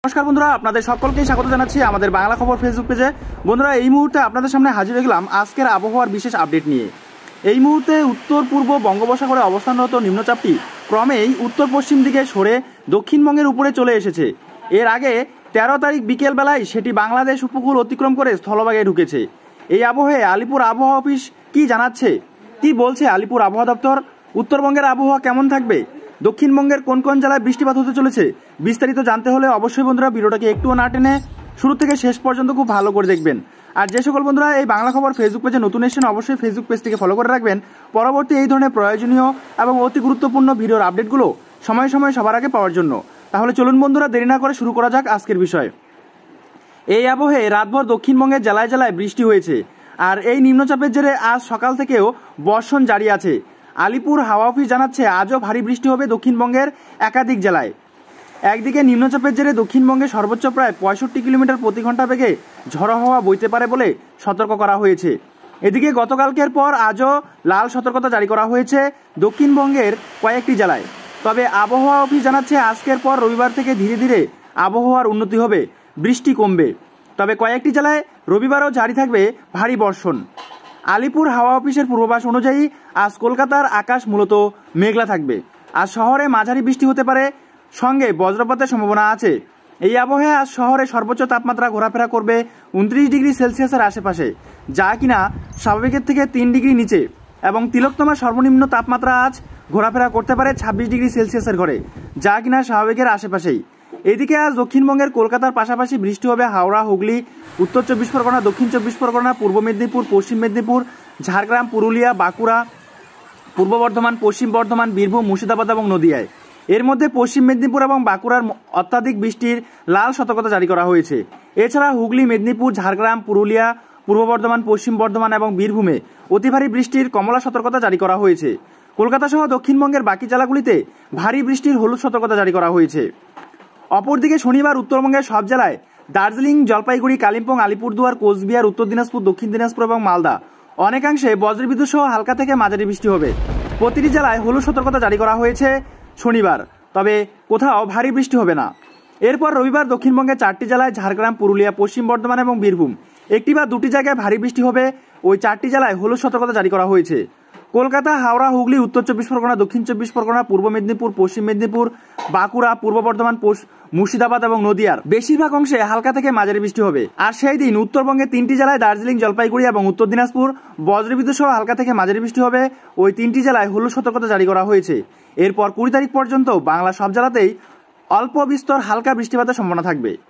নমস্কার বন্ধুরা, আপনাদের সকলকেই স্বাগত জানাচ্ছি আমাদের বাংলা খবর ফেসবুক পেজে। বন্ধুরা, এই মুহূর্তে আপনাদের সামনে হাজির হয়ে গেলাম আজকের আবহাওয়ার বিশেষ আপডেট নিয়ে। এই মুহূর্তে উত্তর পূর্ব বঙ্গোপসাগরে অবস্থানরত নিম্নচাপটি ক্রমেই উত্তর পশ্চিম দিকে সরে দক্ষিণবঙ্গের উপরে চলে এসেছে। এর আগে 13 তারিখ বিকেলবেলায় সেটি বাংলাদেশ উপকূল অতিক্রম করে স্থলভাগে ঢুকেছে। এই আবহে আলিপুর আবহাওয়া অফিস কি জানাচ্ছে, কি বলছে আলিপুর আবহাওয়া দপ্তর, উত্তরবঙ্গের আবহাওয়া কেমন থাকবে, দক্ষিণবঙ্গের কোন কোন জেলায় বৃষ্টিপাত হতে চলেছে, বিস্তারিত জানতে হলে অবশ্যই বন্ধুরা ভিডিওটাকে একটুও না টেনে শুরু থেকে শেষ পর্যন্ত খুব ভালো করে দেখবেন। আর যে সকল বন্ধুরা এই বাংলা খবর ফেসবুক পেজে নতুন এসেছেন অবশ্যই ফেসবুক পেজটিকে ফলো করে রাখবেন পরবর্তী এই ধরনের প্রয়োজনীয় এবং অতি গুরুত্বপূর্ণ ভিডিওর আপডেটগুলো সময় সময় সবার আগে পাওয়ার জন্য। তাহলে চলুন বন্ধুরা, দেরি না করে শুরু করা যাক আজকের বিষয়। এই আবহে রাতভর দক্ষিণবঙ্গের জেলায় জেলায় বৃষ্টি হয়েছে। আর এই নিম্নচাপের জেরে আজ সকাল থেকেও বর্ষণ জারি আছে। আলিপুর হাওয়া অফিস জানাচ্ছে আজও ভারী বৃষ্টি হবে দক্ষিণবঙ্গের একাধিক জেলায়। একদিকে নিম্নচাপের জেরে দক্ষিণবঙ্গে সর্বোচ্চ প্রায় 65 কিলোমিটার প্রতি ঘন্টা বেগে ঝড়ো হাওয়া বইতে পারে বলে সতর্ক করা হয়েছে। এদিকে গতকালকের পর আজও লাল সতর্কতা জারি করা হয়েছে দক্ষিণবঙ্গের কয়েকটি জেলায়। তবে আবহাওয়া অফিস জানাচ্ছে আজকের পর রবিবার থেকে ধীরে ধীরে আবহাওয়ার উন্নতি হবে, বৃষ্টি কমবে। তবে কয়েকটি জেলায় রবিবারও জারি থাকবে ভারী বর্ষণ। আলিপুর হাওয়া অফিসের পূর্বাভাস অনুযায়ী আজ কলকাতার আকাশ মূলত মেঘলা থাকবে। আজ শহরে মাঝারি বৃষ্টি হতে পারে, সঙ্গে বজ্রপাতের সম্ভাবনা আছে। এই আবহে আজ শহরে সর্বোচ্চ তাপমাত্রা ঘোরাফেরা করবে 29 ডিগ্রি সেলসিয়াসের আশেপাশে, যা কিনা স্বাভাবিকের থেকে 3 ডিগ্রি নিচে, এবং তিলোত্তমার সর্বনিম্ন তাপমাত্রা আজ ঘোরাফেরা করতে পারে 26 ডিগ্রি সেলসিয়াসের ঘরে, যা কিনা স্বাভাবিকের আশেপাশেই। এদিকে আজ দক্ষিণবঙ্গের কলকাতার পাশাপাশি বৃষ্টি হবে হাওড়া, হুগলি, উত্তর 24 পরগনা, দক্ষিণ 24 পরগনা, পূর্ব মেদিনীপুর, পশ্চিম মেদিনীপুর, ঝাড়গ্রাম, পুরুলিয়া, বাঁকুড়া, পূর্ব বর্ধমান, পশ্চিম বর্ধমান, বীরভূম, মুর্শিদাবাদ এবং নদিয়ায়। এর মধ্যে পশ্চিম মেদিনীপুর এবং বাঁকুড়ার অত্যাধিক বৃষ্টির লাল সতর্কতা জারি করা হয়েছে। এছাড়া হুগলি, মেদিনীপুর, ঝাড়গ্রাম, পুরুলিয়া, পূর্ব বর্ধমান, পশ্চিম বর্ধমান এবং বীরভূমে অতি ভারী বৃষ্টির কমলা সতর্কতা জারি করা হয়েছে। কলকাতা সহ দক্ষিণবঙ্গের বাকি জেলাগুলিতে ভারী বৃষ্টির হলুদ সতর্কতা জারি করা হয়েছে। অপরদিকে শনিবার উত্তরবঙ্গের সব জেলায় দার্জিলিং, জলপাইগুড়ি, কালিম্পং, আলিপুরদুয়ার, কোচবিহার, উত্তর দিনাজপুর, দক্ষিণ দিনাজপুর এবং মালদা অনেকাংশে বজ্রবিদ্যুৎ সহ হালকা থেকে মাঝারি বৃষ্টি হবে। প্রতিটি জেলায় হলুদ সতর্কতা জারি করা হয়েছে শনিবার, তবে কোথাও ভারী বৃষ্টি হবে না। এরপর রবিবার দক্ষিণবঙ্গের 4টি জেলায় ঝাড়গ্রাম, পুরুলিয়া, পশ্চিম বর্ধমান এবং বীরভূম একটি বা দুটি জায়গায় ভারী বৃষ্টি হবে। ওই 4টি জেলায় হলুদ সতর্কতা জারি করা হয়েছে। কলকাতা, হাওড়া, হুগলি, উত্তর 24 পরগনা, দক্ষিণ 24 পরগনা, পূর্ব মেদিনীপুর, পশ্চিম মেদিনীপুর, বাঁকুড়া, পূর্ব বর্ধমান, মুর্শিদাবাদ এবং নদিয়ার বেশিরভাগ অংশে হালকা থেকে মাঝারি বৃষ্টি হবে। আর সেই দিন উত্তরবঙ্গের 3টি জেলায় দার্জিলিং, জলপাইগুড়ি এবং উত্তর দিনাজপুর বজ্রবিদ্যুৎ সহ হালকা থেকে মাঝারি বৃষ্টি হবে। ওই 3টি জেলায় হলুদ সতর্কতা জারি করা হয়েছে। এরপর 20 তারিখ পর্যন্ত বাংলা সব জেলাতেই অল্প বিস্তর হালকা বৃষ্টিপাতের সম্ভাবনা থাকবে।